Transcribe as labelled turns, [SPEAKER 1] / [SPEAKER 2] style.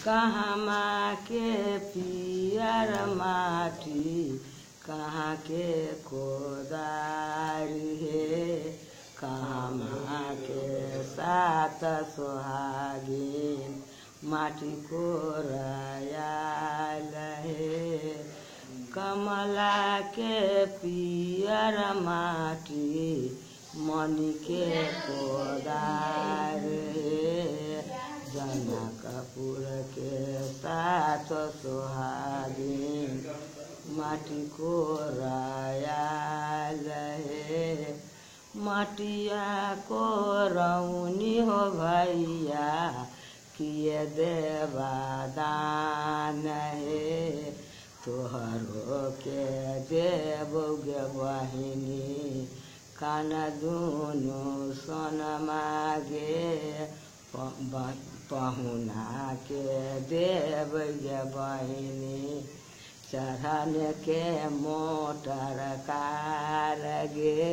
[SPEAKER 1] कहमा के पियर माटी कहाँ के कोदारी हे, कहमा के सात सुहागिन माटी कोरायल हे। कमला के पियर माटी मणि के कोदार हे, जनकपुर के सात सुहागिन माटी कोरायल हे। मटिया को रौनी हो भैया किए देवा दान हे, तोहरो के देवोगे बहिनी कान दुनु सन मागे, पहुना के देवगे बहिनी चढ़न के मोटर कार गे।